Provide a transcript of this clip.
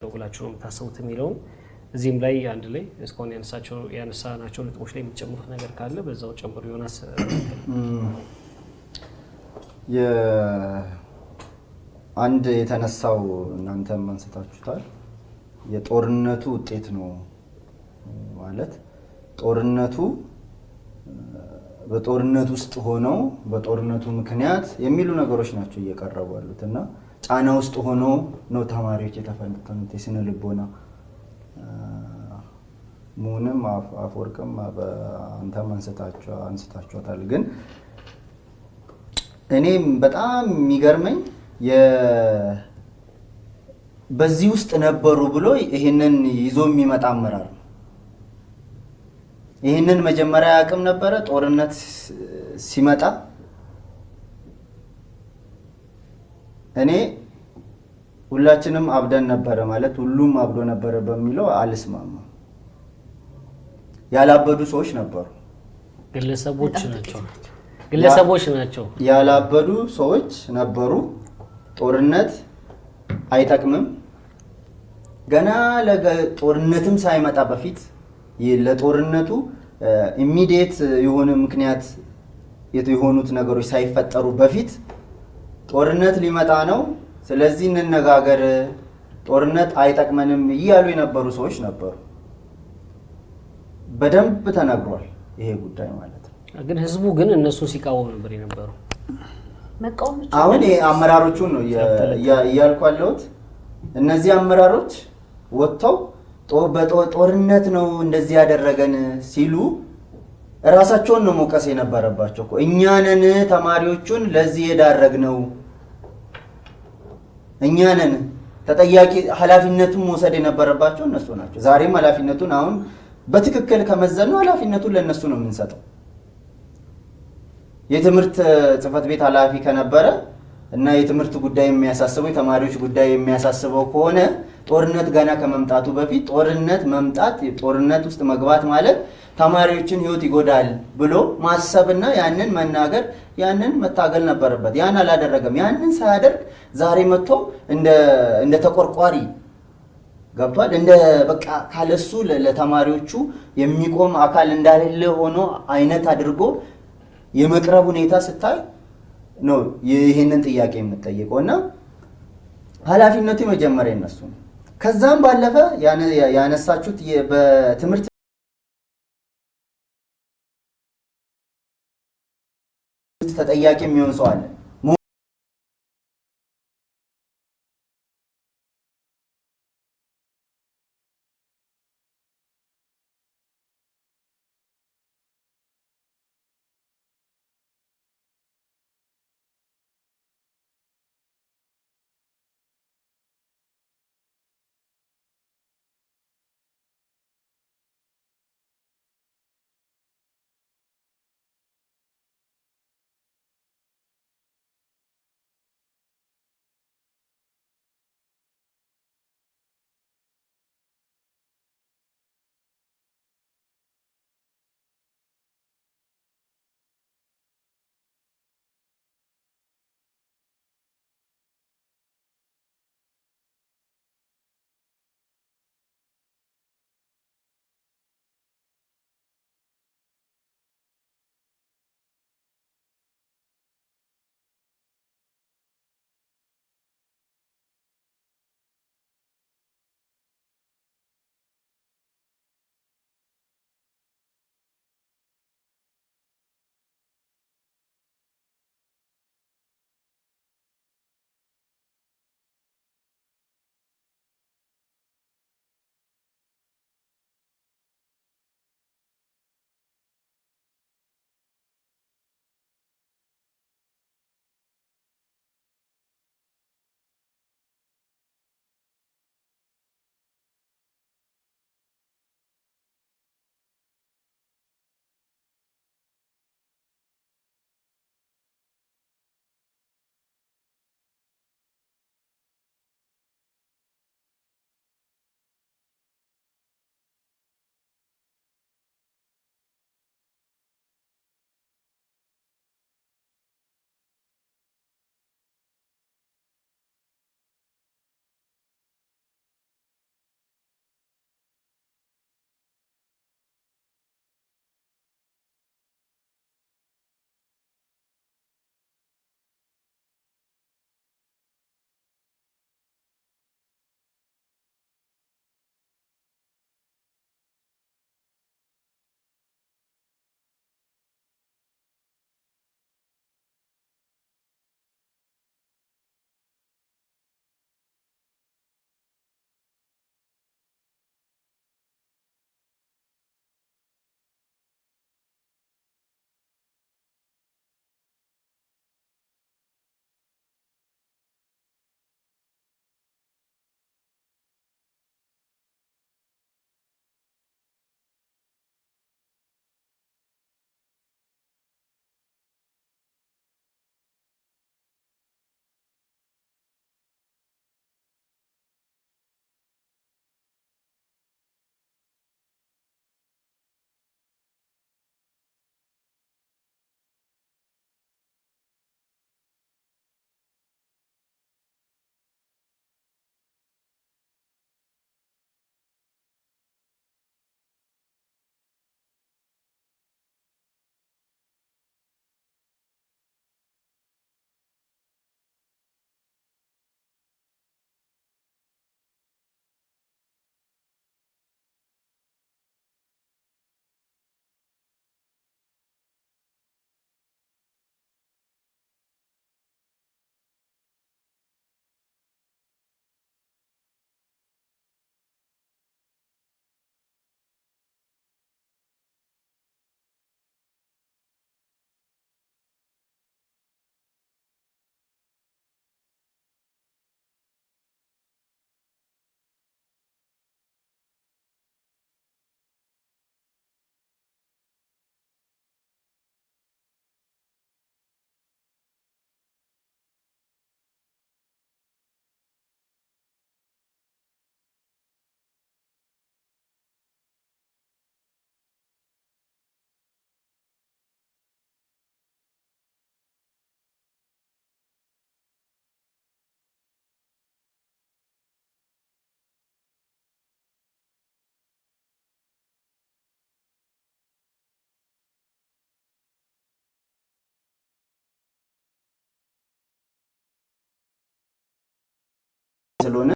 ብላችሁ ነው የምታስቡት የሚለውን እዚህም ላይ አንድ ላይ እስካሁን ያነሳናቸው ነጥቦች ላይ የምትጨምሩት ነገር ካለ በዛው ጨምሩ። ዮናስ አንድ የተነሳው እናንተም አንስታችሁታል የጦርነቱ ውጤት ነው ማለት ጦርነቱ በጦርነቱ ውስጥ ሆነው በጦርነቱ ምክንያት የሚሉ ነገሮች ናቸው እየቀረቡ ያሉትና ጫና ውስጥ ሆኖ ነው ተማሪዎች የተፈተኑት የስነ ልቦና ሙንም አፈወርቅም አንተም አንስታችኋታል። ግን እኔም በጣም የሚገርመኝ በዚህ ውስጥ ነበሩ ብሎ ይሄንን ይዞ የሚመጣ አመራር ነው። ይሄንን መጀመሪያ ያቅም ነበረ ጦርነት ሲመጣ እኔ ሁላችንም አብደን ነበረ ማለት ሁሉም አብዶ ነበረ በሚለው አልስማማም። ያላበዱ ሰዎች ነበሩ፣ ግለሰቦች ናቸው። ያላበዱ ሰዎች ነበሩ። ጦርነት አይጠቅምም ገና ለጦርነትም ሳይመጣ በፊት ለጦርነቱ ኢሚዲየት የሆነ ምክንያት የሆኑት ነገሮች ሳይፈጠሩ በፊት ጦርነት ሊመጣ ነው ስለዚህ እንነጋገር ጦርነት አይጠቅመንም እያሉ የነበሩ ሰዎች ነበሩ። በደንብ ተነግሯል ይሄ ጉዳይ ማለት ነው። ግን ህዝቡ ግን እነሱ ሲቃወም ነበር የነበረው። አሁን አመራሮቹን ነው ያልኳለሁት። እነዚህ አመራሮች ወጥተው በጦርነት ነው እንደዚህ ያደረገን ሲሉ ራሳቸውን ነው መውቀስ የነበረባቸው እኮ እኛ ነን ተማሪዎቹን ለዚህ የዳረግነው እኛ ነን ተጠያቂ ኃላፊነቱን መውሰድ የነበረባቸው እነሱ ናቸው። ዛሬም ኃላፊነቱን አሁን በትክክል ከመዘኑ ኃላፊነቱን ለነሱ ነው የምንሰጠው። የትምህርት ጽፈት ቤት ኃላፊ ከነበረ እና የትምህርት ጉዳይ የሚያሳስበው የተማሪዎች ጉዳይ የሚያሳስበው ከሆነ ጦርነት ገና ከመምጣቱ በፊት ጦርነት መምጣት ጦርነት ውስጥ መግባት ማለት ተማሪዎችን ህይወት ይጎዳል ብሎ ማሰብና ያንን መናገር ያንን መታገል ነበረበት። ያን አላደረገም። ያንን ሳያደርግ ዛሬ መጥቶ እንደ ተቆርቋሪ ገብቷል። እንደ በቃ ካለሱ ለተማሪዎቹ የሚቆም አካል እንዳለ ሆኖ አይነት አድርጎ የመቅረብ ሁኔታ ስታይ ነው ይሄንን ጥያቄ የምትጠይቀውና ኃላፊነቱ መጀመሪያ እነሱ ነው። ከዛም ባለፈ ያነሳችሁት በትምህርት ተጠያቂ የሚሆን ሰው አለ። ስለሆነ